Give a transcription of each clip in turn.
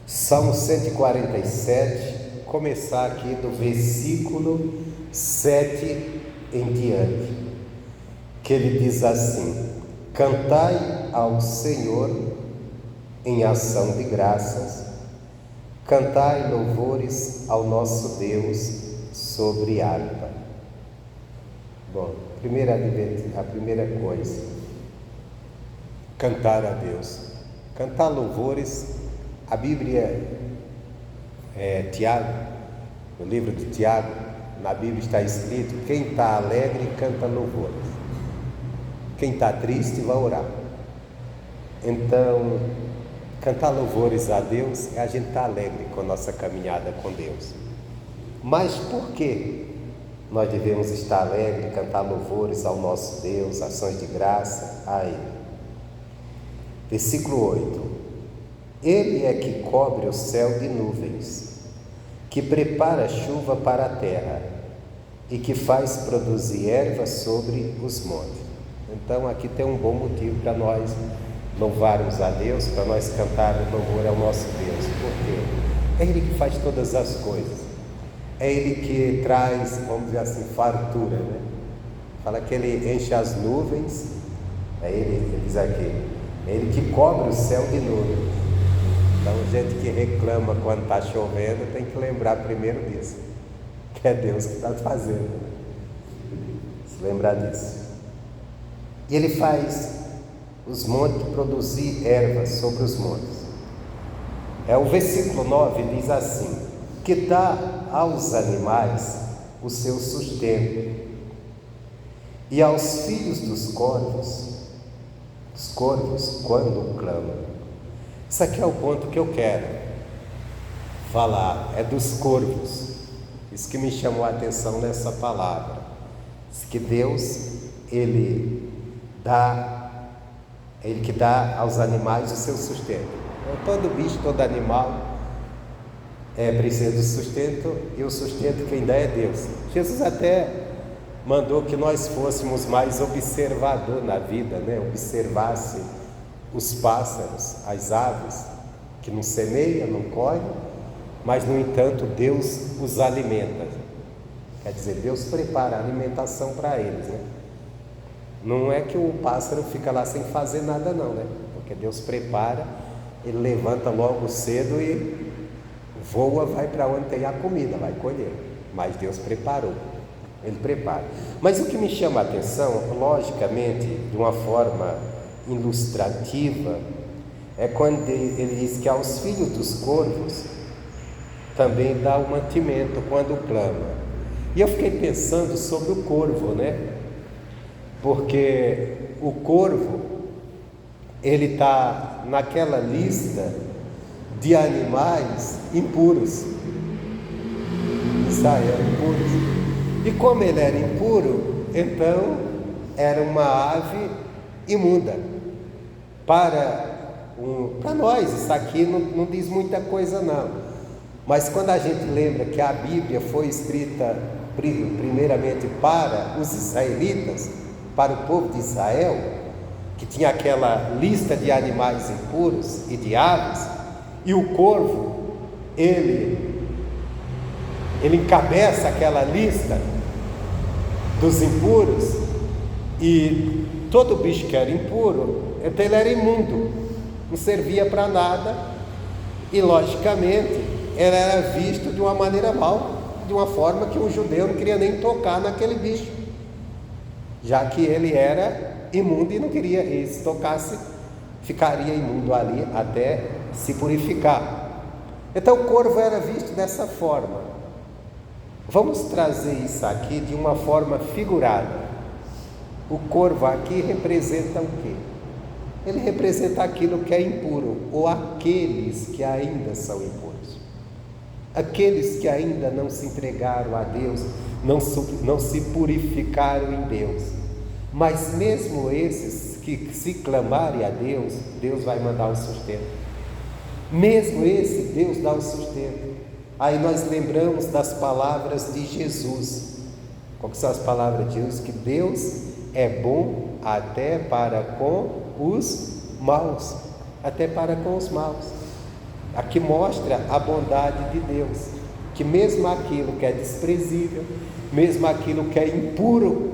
Salmo 147, começar aqui do versículo 7 em diante, que ele diz assim: cantai ao Senhor em ação de graças, cantai louvores ao nosso Deus sobre harpa. Bom, a primeira coisa, cantar a Deus, cantar louvores. A Bíblia, Tiago, no livro de Tiago, na Bíblia está escrito: quem está alegre canta louvores, quem está triste vai orar. Então, cantar louvores a Deus é a gente estar alegre com a nossa caminhada com Deus. Mas por que nós devemos estar alegres, cantar louvores ao nosso Deus, ações de graça a Ele? Versículo 8: Ele é que cobre o céu de nuvens, que prepara a chuva para a terra e que faz produzir erva sobre os montes. Então aqui tem um bom motivo para nós louvarmos a Deus, para nós cantarmos louvor ao nosso Deus. Por quê? É Ele que faz todas as coisas, é Ele que traz, vamos dizer assim, fartura, né? Fala que Ele enche as nuvens, ele diz aqui, é Ele que cobre o céu de nuvens. Então, gente que reclama quando está chovendo tem que lembrar primeiro disso, que é Deus que está fazendo. Se lembrar disso. E Ele faz os montes produzir ervas sobre os montes. O versículo 9 diz assim: que dá aos animais o seu sustento, e aos filhos dos corvos quando clamam. Isso aqui é o ponto que eu quero falar, é dos corvos. Isso que me chamou a atenção nessa palavra. Diz que Deus, Ele que dá aos animais o seu sustento. Então, todo bicho, todo animal precisa de sustento, e o sustento quem dá é Deus. Jesus até mandou que nós fôssemos mais observador na vida, né? Observasse os pássaros, as aves, que não semeiam, não colhem, mas no entanto Deus os alimenta. Quer dizer, Deus prepara a alimentação para eles, né? Não é que o pássaro fica lá sem fazer nada não, né? Porque Deus prepara, ele levanta logo cedo e voa, vai para onde tem a comida, vai colher. Mas Deus preparou, Ele prepara. Mas o que me chama a atenção, logicamente, de uma forma ilustrativa, é quando ele diz que aos filhos dos corvos também dá o mantimento quando clama. E eu fiquei pensando sobre o corvo, né? Porque o corvo, ele está naquela lista de animais impuros. Israel, impuros. E como ele era impuro, então era uma ave imunda. Para nós, isso aqui não diz muita coisa não, mas quando a gente lembra que a Bíblia foi escrita primeiramente para os israelitas, para o povo de Israel, que tinha aquela lista de animais impuros e de aves, e o corvo, ele encabeça aquela lista dos impuros, e todo bicho que era impuro, então ele era imundo, não servia para nada, e logicamente ele era visto de uma maneira mal, de uma forma que o judeu não queria nem tocar naquele bicho, já que ele era imundo e não queria, e se tocasse, ficaria imundo ali até se purificar. Então o corvo era visto dessa forma. Vamos trazer isso aqui de uma forma figurada. O corvo aqui representa o quê? Ele representa aquilo que é impuro, ou aqueles que ainda são impuros. Aqueles que ainda não se entregaram a Deus, não se purificaram em Deus. Mas mesmo esses que se clamarem a Deus, Deus vai mandar o sustento. Mesmo esse, Deus dá o sustento. Aí nós lembramos das palavras de Jesus. Qual que são as palavras de Jesus? Que Deus é bom até para com os maus, até para com os maus. Aqui mostra a bondade de Deus, que mesmo aquilo que é desprezível, mesmo aquilo que é impuro,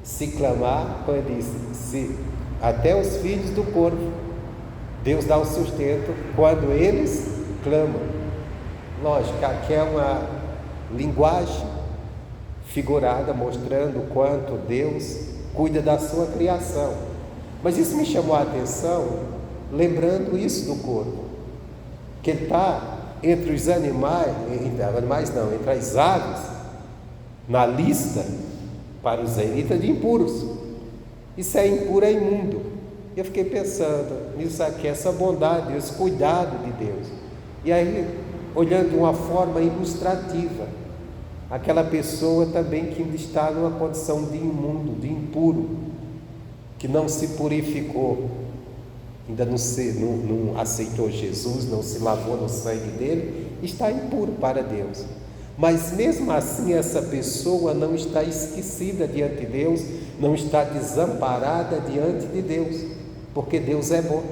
se clamar, como ele disse, se até os filhos do corvo, Deus dá o sustento quando eles clamam. Lógico, aqui é uma linguagem figurada mostrando o quanto Deus cuida da sua criação. Mas isso me chamou a atenção, lembrando isso do corvo, que ele está entre os animais não, entre as aves, na lista para os israelitas de impuros. Isso é impuro, é imundo. E eu fiquei pensando nisso aqui, essa bondade, esse cuidado de Deus. E aí, olhando de uma forma ilustrativa, aquela pessoa também que ainda está numa condição de imundo, de impuro, que não se purificou, ainda não aceitou Jesus, não se lavou no sangue dele, está impuro para Deus. Mas mesmo assim essa pessoa não está esquecida diante de Deus, não está desamparada diante de Deus, porque Deus é bom.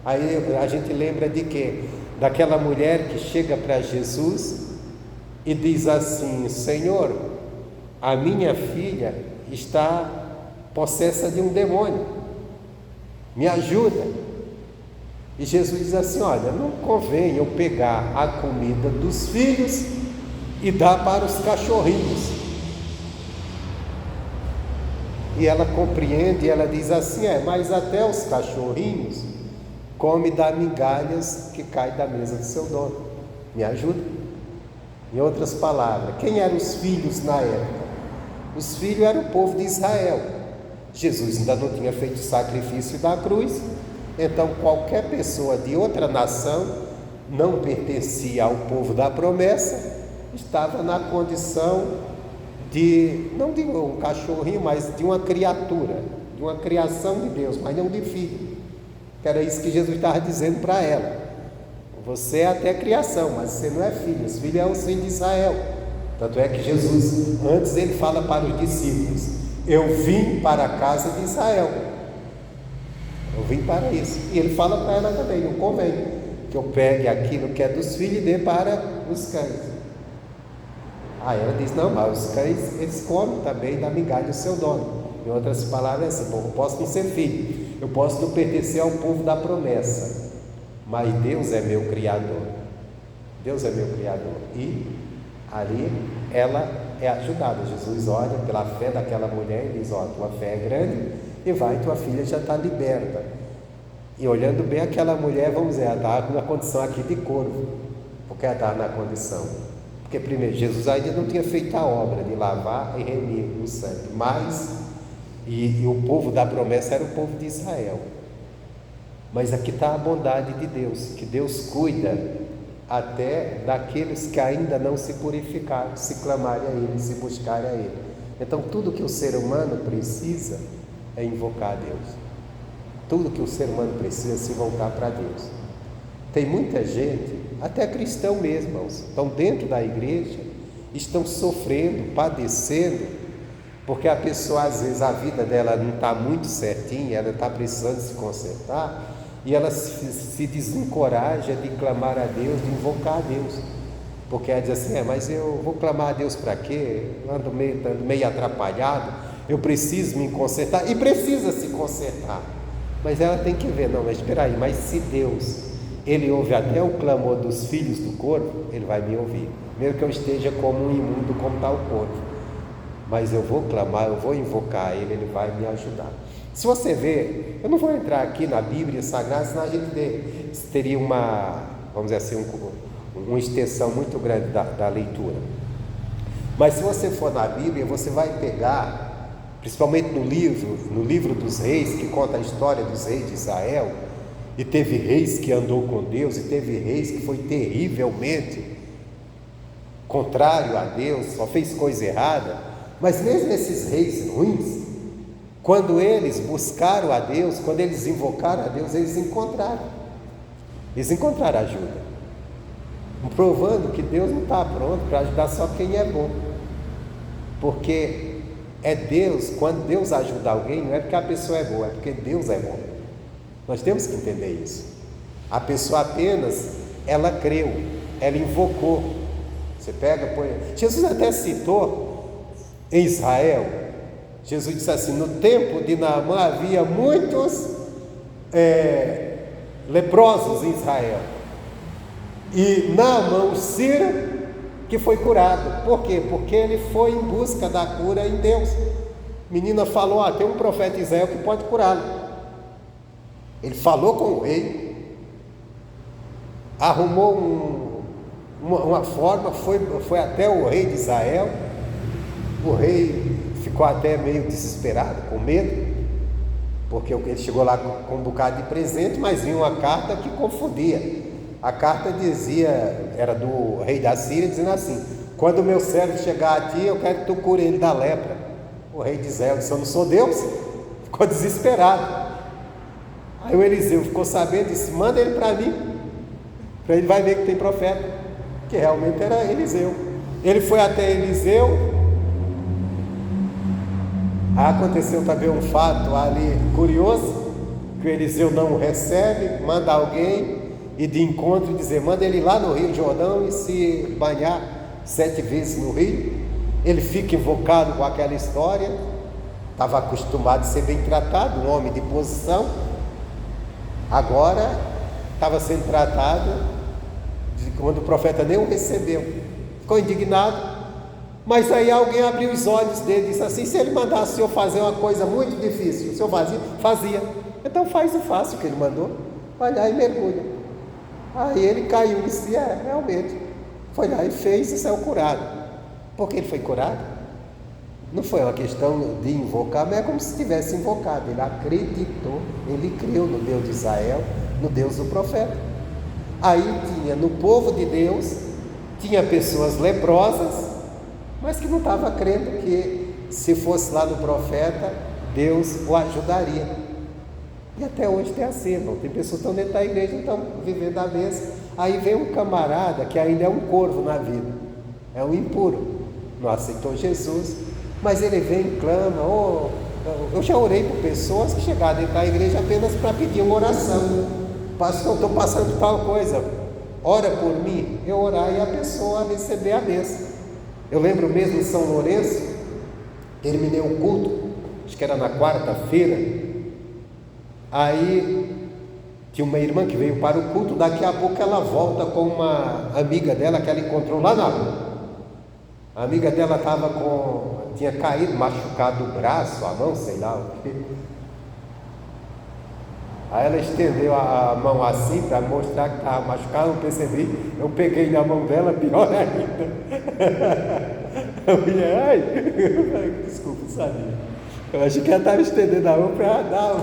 Aí a gente lembra de quê? Daquela mulher que chega para Jesus e diz assim: Senhor, a minha filha está possessa de um demônio, me ajuda. E Jesus diz assim: olha, não convém eu pegar a comida dos filhos e dar para os cachorrinhos. E ela compreende, ela diz assim: mas até os cachorrinhos comem das migalhas que caem da mesa do seu dono, me ajuda. Em outras palavras, quem eram os filhos na época? Os filhos eram o povo de Israel. Jesus ainda não tinha feito o sacrifício da cruz, então qualquer pessoa de outra nação, não pertencia ao povo da promessa, estava na condição de, não de um cachorrinho, mas de uma criatura, de uma criação de Deus, mas não de filho. Que era isso que Jesus estava dizendo para ela: você é até criação, mas você não é filho, os filhos é o filho de Israel. Tanto é que Jesus, antes ele fala para os discípulos: eu vim para a casa de Israel, eu vim para isso. E ele fala para ela também: não convém que eu pegue aquilo que é dos filhos e dê para os cães. Aí ela diz: não, mas os cães, eles comem também da migalha do seu dono. Em outras palavras, é assim: bom, eu posso não ser filho, eu posso não pertencer ao povo da promessa, mas Deus é meu Criador. Deus é meu Criador. E ali ela é ajudada. Jesus olha pela fé daquela mulher e diz: ó, tua fé é grande, e vai, tua filha já está liberta. E olhando bem aquela mulher, vamos dizer, ela estava na condição aqui de corvo, porque ela estava na condição, porque primeiro, Jesus ainda não tinha feito a obra de lavar e remir o sangue, mas, e o povo da promessa era o povo de Israel. Mas aqui está a bondade de Deus, que Deus cuida até daqueles que ainda não se purificaram, se clamarem a Ele, se buscarem a Ele. Então tudo que o ser humano precisa é invocar a Deus. Tudo que o ser humano precisa é se voltar para Deus. Tem muita gente, até cristão mesmo, irmãos, estão dentro da igreja, estão sofrendo, padecendo, porque a pessoa, às vezes, a vida dela não está muito certinha, ela está precisando se consertar, e ela se desencoraja de clamar a Deus, de invocar a Deus, porque ela diz assim: mas eu vou clamar a Deus para quê? Ando meio atrapalhado, eu preciso me consertar, e precisa se consertar, mas ela tem que ver: não, mas espera aí, mas se Deus, Ele ouve até o clamor dos filhos do corvo, Ele vai me ouvir, mesmo que eu esteja como um imundo, como está o corvo, mas eu vou clamar, eu vou invocar Ele, Ele vai me ajudar. Se você ver, eu não vou entrar aqui na Bíblia Sagrada, senão a gente teria uma, vamos dizer assim, uma extensão muito grande da leitura. Mas se você for na Bíblia, você vai pegar, principalmente no livro dos reis, que conta a história dos reis de Israel, e teve reis que andou com Deus, e teve reis que foi terrivelmente contrário a Deus, só fez coisa errada. Mas mesmo esses reis ruins, quando eles buscaram a Deus, quando eles invocaram a Deus, eles encontraram ajuda, provando que Deus não está pronto para ajudar só quem é bom, porque é Deus, quando Deus ajuda alguém, não é porque a pessoa é boa, é porque Deus é bom. Nós temos que entender isso. A pessoa apenas ela creu, ela invocou. Você pega, põe. Jesus até citou em Israel, Jesus disse assim: no tempo de Naamã havia muitos leprosos em Israel, e Naamã, o sírio, que foi curado. Por quê? Porque ele foi em busca da cura em Deus. A menina falou: tem um profeta em Israel que pode curá-lo. Ele falou com o rei, arrumou uma forma, foi até o rei de Israel. O rei ficou até meio desesperado, com medo, porque ele chegou lá com um bocado de presente, mas vinha uma carta que confundia. A carta dizia, era do rei da Síria, dizendo assim: quando o meu servo chegar a ti, eu quero que tu cure ele da lepra. O rei de Israel disse: eu não sou Deus. Ficou desesperado. Aí o Eliseu ficou sabendo e disse: manda ele para mim, para ele vai ver que tem profeta, que realmente era Eliseu. Ele foi até Eliseu. Aconteceu também um fato ali curioso, que o Eliseu não o recebe, manda alguém e de encontro dizer: manda ele lá no Rio Jordão e se banhar 7 vezes no rio. Ele fica invocado com aquela história, estava acostumado a ser bem tratado, um homem de posição, agora estava sendo tratado quando o profeta nem o recebeu. Ficou indignado. Mas aí alguém abriu os olhos dele e disse assim: se ele mandasse o senhor fazer uma coisa muito difícil, o senhor fazia. Então faz o fácil que ele mandou, vai lá e mergulha. Aí ele caiu e disse: realmente. Foi lá e fez e saiu curado. Por que ele foi curado? Não foi uma questão de invocar, mas é como se tivesse invocado. Ele acreditou, ele creu no Deus de Israel, no Deus do profeta. Aí tinha no povo de Deus, tinha pessoas leprosas, mas que não estavam crendo que se fosse lá no profeta, Deus o ajudaria. E até hoje tem assim, irmão. Tem pessoas que estão dentro da igreja e estão vivendo a bênção. Aí vem um camarada que ainda é um corvo na vida, é um impuro, não aceitou Jesus, mas ele vem e clama. Eu já orei por pessoas que chegaram dentro da igreja apenas para pedir uma oração: pastor, estou passando tal coisa, ora por mim. Eu orar e a pessoa receber a bênção. Eu lembro mesmo em São Lourenço, terminei um culto, acho que era na quarta-feira. Aí tinha uma irmã que veio para o culto, daqui a pouco ela volta com uma amiga dela que ela encontrou lá na rua. A amiga dela tinha caído, machucado o braço, a mão, sei lá o quê. Aí ela estendeu a mão assim para mostrar que estava machucado. Eu percebi, eu peguei na mão dela, pior ainda. A mulher, ai, desculpa, sabia. Eu achei que ela estava estendendo a mão para dar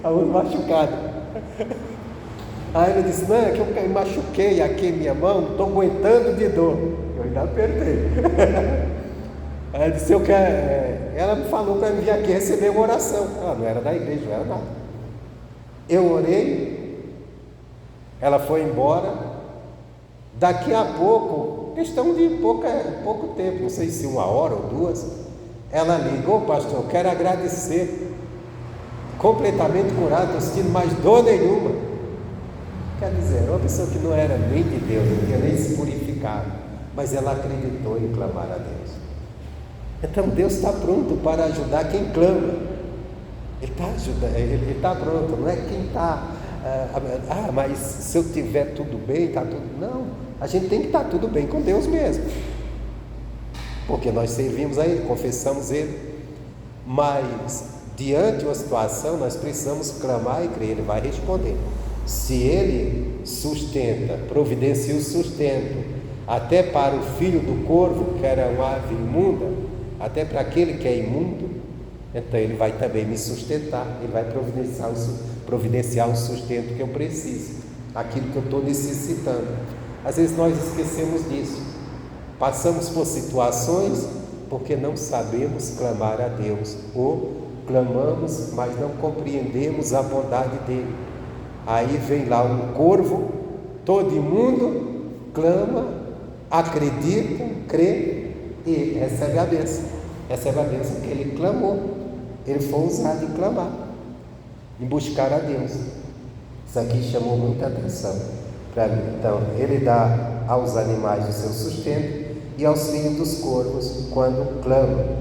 a mão machucada. Aí ela disse: não, é que eu machuquei aqui minha mão, não estou aguentando de dor. Eu ainda apertei. Aí ela disse: ela me falou para vir aqui receber uma oração. Ela não era da igreja, não era nada. Eu orei, ela foi embora. Daqui a pouco, questão de pouco tempo, não sei se 1 hora ou 2, ela ligou: pastor, eu quero agradecer, completamente curado, não sentindo mais dor nenhuma. Quer dizer, uma pessoa que não era nem de Deus, não tinha nem se purificado, mas ela acreditou em clamar a Deus. Então Deus está pronto para ajudar quem clama. Ele está ajudando, ele está pronto, não é quem está, mas se eu tiver tudo bem, está tudo. Não, a gente tem que estar tudo bem com Deus mesmo, porque nós servimos a Ele, confessamos Ele, mas diante de uma situação nós precisamos clamar e crer, Ele vai responder. Se Ele sustenta, providencia o sustento, até para o filho do corvo, que era uma ave imunda, até para aquele que é imundo, então Ele vai também me sustentar, Ele vai providenciar o sustento que eu preciso, aquilo que eu estou necessitando. Às vezes nós esquecemos disso, passamos por situações porque não sabemos clamar a Deus, ou clamamos, mas não compreendemos a bondade dEle. Aí vem lá um corvo, todo imundo, clama, acredita, crê e recebe a bênção. Recebe a bênção que ele clamou. Ele foi usado em clamar, em buscar a Deus. Isso aqui chamou muita atenção Então, ele dá aos animais o seu sustento e aos filhos dos corvos quando clamam.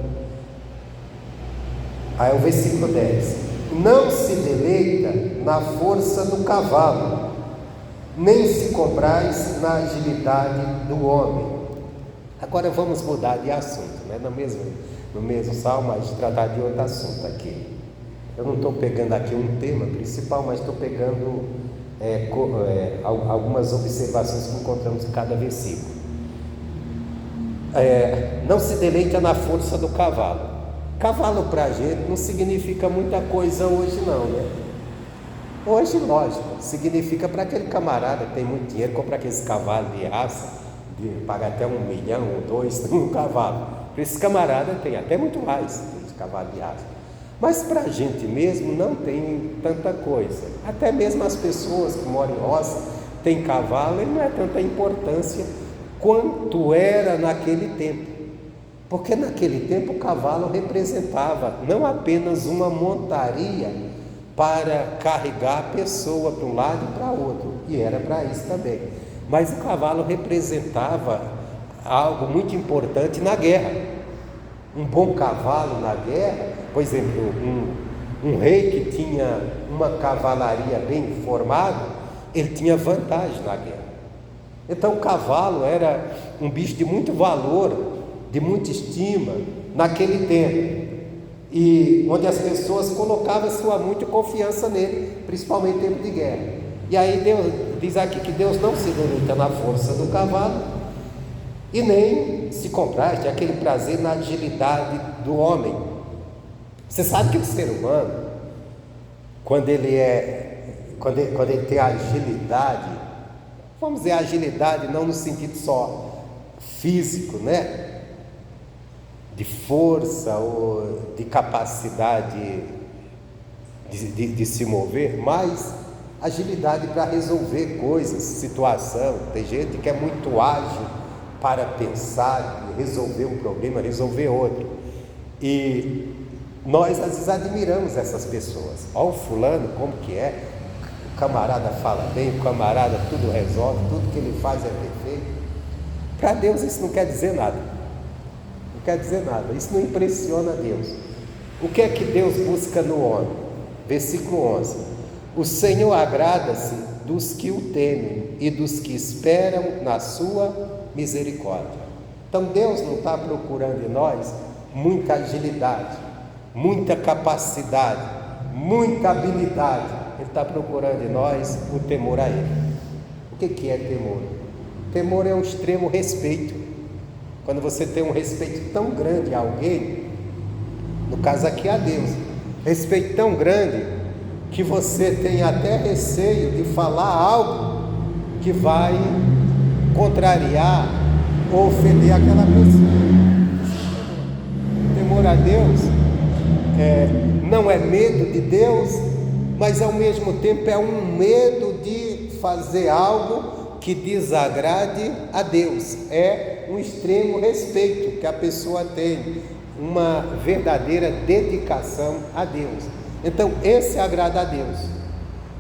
Aí o versículo 10: não se deleita na força do cavalo, nem se compraz na agilidade do homem. Agora vamos mudar de assunto, né? No mesmo salmo, mas tratar de outro assunto aqui. Eu não estou pegando aqui um tema principal, mas estou pegando algumas observações que encontramos em cada versículo. Não se deleita na força do cavalo. Cavalo para a gente não significa muita coisa hoje não, né? Hoje, lógico, significa para aquele camarada que tem muito dinheiro, compra aqueles cavalos de raça, paga até 1 milhão ou 2 num cavalo. Para esse camarada tem até muito mais de cavalo de raça. Mas para a gente mesmo não tem tanta coisa. Até mesmo as pessoas que moram em roça têm cavalo e não é tanta importância quanto era naquele tempo. Porque naquele tempo o cavalo representava não apenas uma montaria para carregar a pessoa para um lado e para outro, e era para isso também. Mas o cavalo representava algo muito importante na guerra. Um bom cavalo na guerra, por exemplo, um rei que tinha uma cavalaria bem formada, ele tinha vantagem na guerra. Então o cavalo era um bicho de muito valor, de muita estima naquele tempo, e onde as pessoas colocavam sua muita confiança nele, principalmente em tempo de guerra. E aí Deus diz aqui que Deus não se deleita na força do cavalo e nem se compraz aquele prazer na agilidade do homem. Você sabe que o ser humano, quando ele tem agilidade, vamos dizer agilidade não no sentido só físico, né? De força ou de capacidade de se mover, mas agilidade para resolver coisas, situação. Tem gente que é muito ágil para pensar, resolver um problema, resolver outro. E nós às vezes admiramos essas pessoas. Olha o fulano como que é, o camarada fala bem, o camarada tudo resolve, tudo que ele faz é perfeito. Para Deus isso não quer dizer nada. Não quer dizer nada, isso não impressiona Deus. O que é que Deus busca no homem? Versículo 11: o Senhor agrada-se dos que o temem e dos que esperam na sua misericórdia. Então Deus não está procurando em nós muita agilidade, muita capacidade, muita habilidade. Ele está procurando em nós o temor a Ele. O que é temor? Temor é um extremo respeito. Quando você tem um respeito tão grande a alguém, no caso aqui a Deus, respeito tão grande que você tem até receio de falar algo que vai contrariar ou ofender aquela pessoa. Temor a Deus não é medo de Deus, mas ao mesmo tempo é um medo de fazer algo que desagrade a Deus. É um extremo respeito que a pessoa tem, uma verdadeira dedicação a Deus. Então esse agrada a Deus.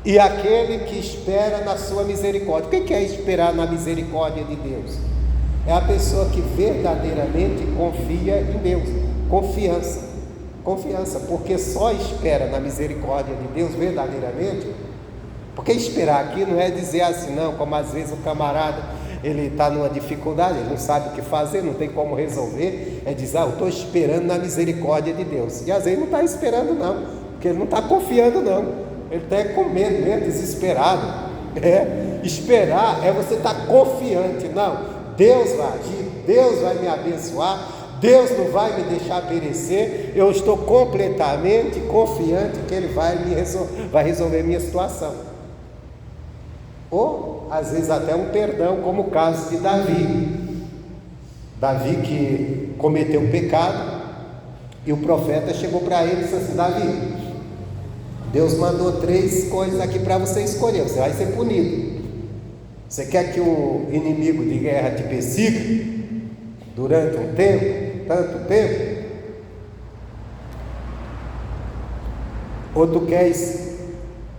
E aquele que espera na sua misericórdia. O que é esperar na misericórdia de Deus? É a pessoa que verdadeiramente confia em Deus. Confiança, porque só espera na misericórdia de Deus verdadeiramente. Porque esperar aqui não é dizer assim, não, como às vezes o camarada, ele está numa dificuldade, ele não sabe o que fazer, não tem como resolver, é dizer, eu estou esperando na misericórdia de Deus. E às vezes não está esperando não, porque ele não está confiando não, ele está com medo mesmo, desesperado. Esperar é você estar confiante, não, Deus vai agir, Deus vai me abençoar, Deus não vai me deixar perecer, eu estou completamente confiante que Ele vai resolver minha situação. Ou, às vezes, até um perdão, como o caso de Davi. Davi que cometeu um pecado, e o profeta chegou para ele e disse assim, Davi, Deus mandou 3 coisas aqui para você escolher, você vai ser punido. Você quer que o inimigo de guerra te persiga durante um tempo, tanto tempo? Ou tu queres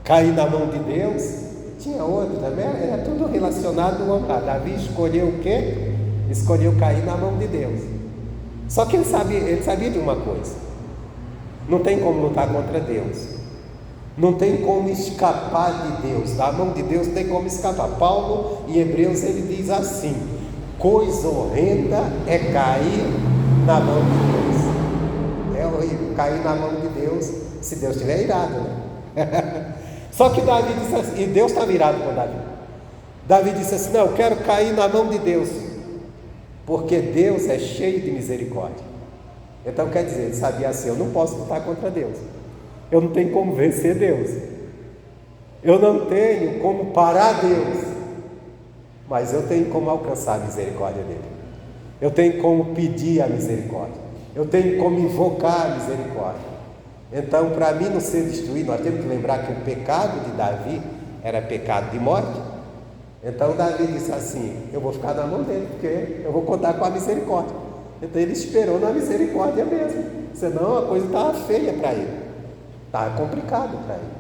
cair na mão de Deus Tinha outro também, era tudo relacionado ao homem. Davi escolheu o quê? Escolheu cair na mão de Deus. Só que ele sabia de uma coisa: não tem como lutar contra Deus, não tem como escapar de Deus, da mão de Deus não tem como escapar. Paulo, em Hebreus, ele diz assim: coisa horrenda é cair na mão de Deus. É horrível cair na mão de Deus, se Deus estiver irado, né? Só que Davi disse assim, e Deus estava irado com Davi. Davi disse assim: não, eu quero cair na mão de Deus, porque Deus é cheio de misericórdia. Então quer dizer, ele sabia assim: eu não posso lutar contra Deus, eu não tenho como vencer Deus, eu não tenho como parar Deus, mas eu tenho como alcançar a misericórdia dele, eu tenho como pedir a misericórdia, eu tenho como invocar a misericórdia. Então, para mim não ser destruído, nós temos que lembrar que o pecado de Davi era pecado de morte. Então Davi disse assim: eu vou ficar na mão dele, porque eu vou contar com a misericórdia. Então ele esperou na misericórdia mesmo, senão a coisa estava feia para ele, estava complicado para ele.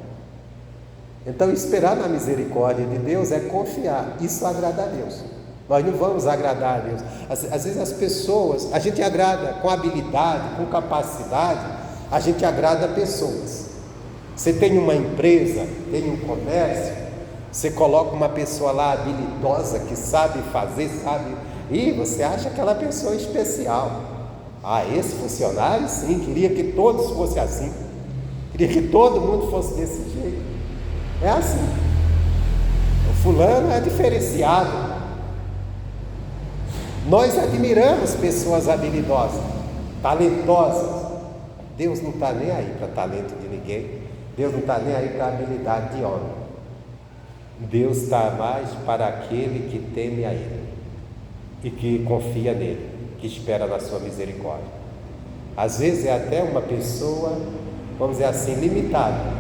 Então esperar na misericórdia de Deus é confiar, isso agrada a Deus. Nós não vamos agradar a Deus. Às vezes as pessoas, a gente agrada com habilidade, com capacidade, a gente agrada pessoas. Você tem uma empresa, tem um comércio, você coloca uma pessoa lá habilidosa, que sabe fazer, e você acha aquela pessoa especial. Esse funcionário sim, queria que todos fossem assim, queria que todo mundo fosse desse jeito. É assim, o fulano é diferenciado. Nós admiramos pessoas habilidosas, talentosas. Deus não está nem aí para talento de ninguém, Deus não está nem aí para habilidade de homem. Deus está mais para aquele que teme a Ele e que confia nele, que espera na sua misericórdia. Às vezes é até uma pessoa, vamos dizer assim, limitada,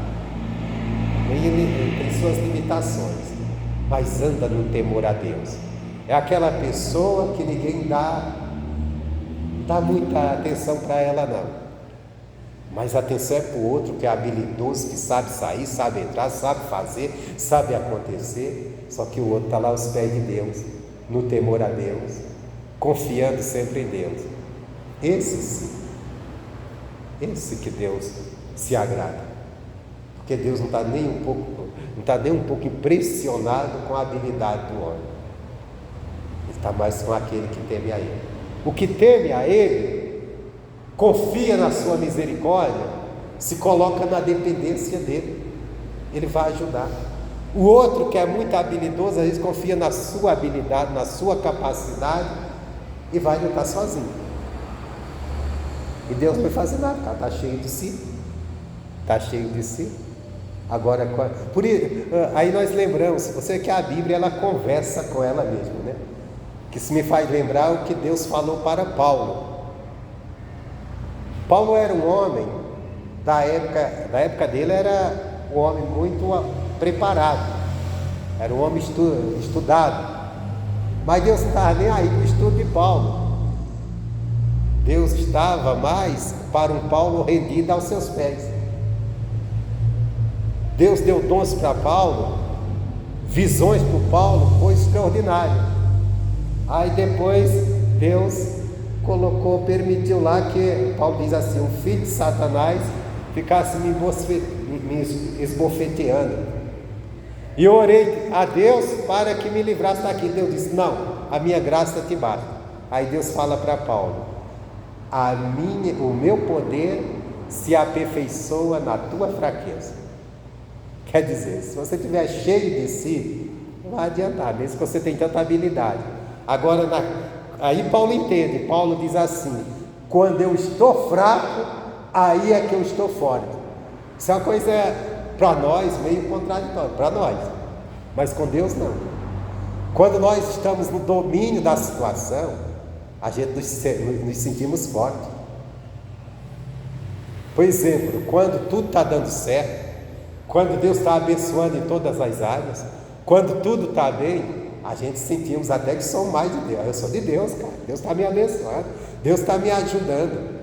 tem suas limitações, mas anda no temor a Deus. É aquela pessoa que ninguém dá muita atenção para ela não, mas a atenção é para o outro que é habilidoso, que sabe sair, sabe entrar, sabe fazer, sabe acontecer. Só que o outro está lá aos pés de Deus, no temor a Deus, confiando sempre em Deus. Esse sim, esse que Deus se agrada, porque Deus não está nem um pouco impressionado com a habilidade do homem, Ele está mais com aquele que teme a Ele. O que teme a Ele confia na sua misericórdia, se coloca na dependência dele, ele vai ajudar. O outro que é muito habilidoso, às vezes confia na sua habilidade, na sua capacidade, e vai lutar sozinho. E Deus não vai fazer nada, porque está cheio de si. Está cheio de si. Agora, aí nós lembramos, você que a Bíblia ela conversa com ela mesma, né? Que isso me faz lembrar o que Deus falou para Paulo. Paulo era um homem, da época dele era um homem muito preparado, era um homem estudado, mas Deus não estava nem aí para o estudo de Paulo. Deus estava mais para um Paulo rendido aos seus pés. Deus deu dons para Paulo, visões para o Paulo, foi extraordinário. Aí depois Deus permitiu lá que, Paulo diz assim, um filho de Satanás ficasse me esbofeteando. E eu orei a Deus para que me livrasse daquilo. Deus disse: não, a minha graça te basta. Aí Deus fala para Paulo: o meu poder se aperfeiçoa na tua fraqueza. Quer dizer, se você estiver cheio de si, não vai adiantar, mesmo que você tenha tanta habilidade. Agora, aí Paulo entende, Paulo diz assim: quando eu estou fraco, aí é que eu estou forte. Isso é uma coisa para nós meio contraditória, para nós, mas com Deus não. Quando nós estamos no domínio da situação, a gente nos sentimos fortes. Por exemplo, quando tudo está dando certo, quando Deus está abençoando em todas as áreas, quando tudo está bem, a gente sentimos até que somos mais de Deus. Eu sou de Deus, cara. Deus está me abençoando, Deus está me ajudando.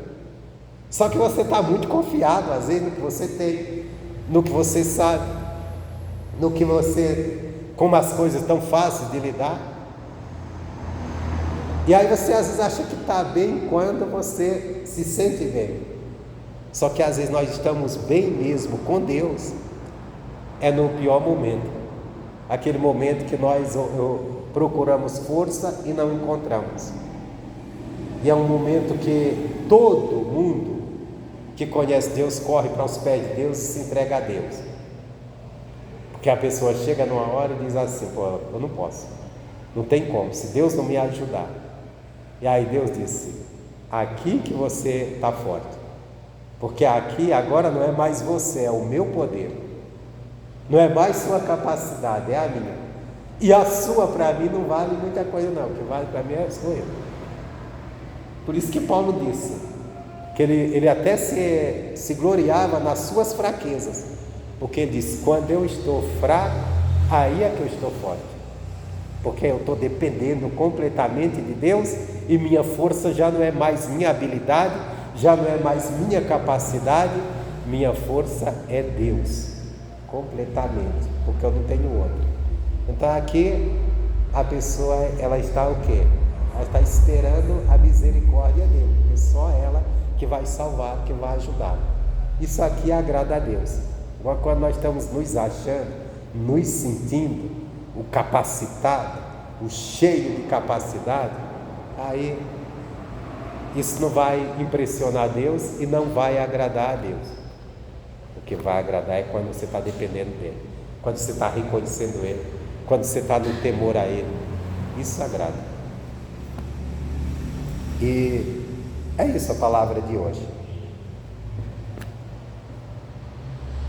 Só que você está muito confiado, às vezes, no que você tem, no que você sabe. no que como as coisas estão fáceis de lidar. E aí você às vezes acha que está bem quando você se sente bem. Só que às vezes nós estamos bem mesmo com Deus, é no pior momento. Aquele momento que nós procuramos força e não encontramos. E é um momento que todo mundo que conhece Deus corre para os pés de Deus e se entrega a Deus. Porque a pessoa chega numa hora e diz assim: pô, eu não posso, não tem como, se Deus não me ajudar. E aí Deus disse: aqui que você está forte, porque aqui agora não é mais você, é o meu poder, não é mais sua capacidade, é a minha. E a sua para mim não vale muita coisa não, o que vale para mim sou eu. Por isso que Paulo disse que ele até se gloriava nas suas fraquezas, porque ele disse: quando eu estou fraco, aí é que eu estou forte, porque eu estou dependendo completamente de Deus, e minha força já não é mais minha habilidade, já não é mais minha capacidade, minha força é Deus, completamente, porque eu não tenho outro. Então aqui a pessoa, ela está o quê? Ela está esperando a misericórdia dele, porque só ela que vai salvar, que vai ajudar. Isso aqui agrada a Deus. Agora, quando nós estamos nos achando, nos sentindo o capacitado, o cheio de capacidade, aí isso não vai impressionar Deus e não vai agradar a Deus. O que vai agradar é quando você está dependendo dele, quando você está reconhecendo ele, quando você está no temor a ele. Isso agrada. E é isso a palavra de hoje.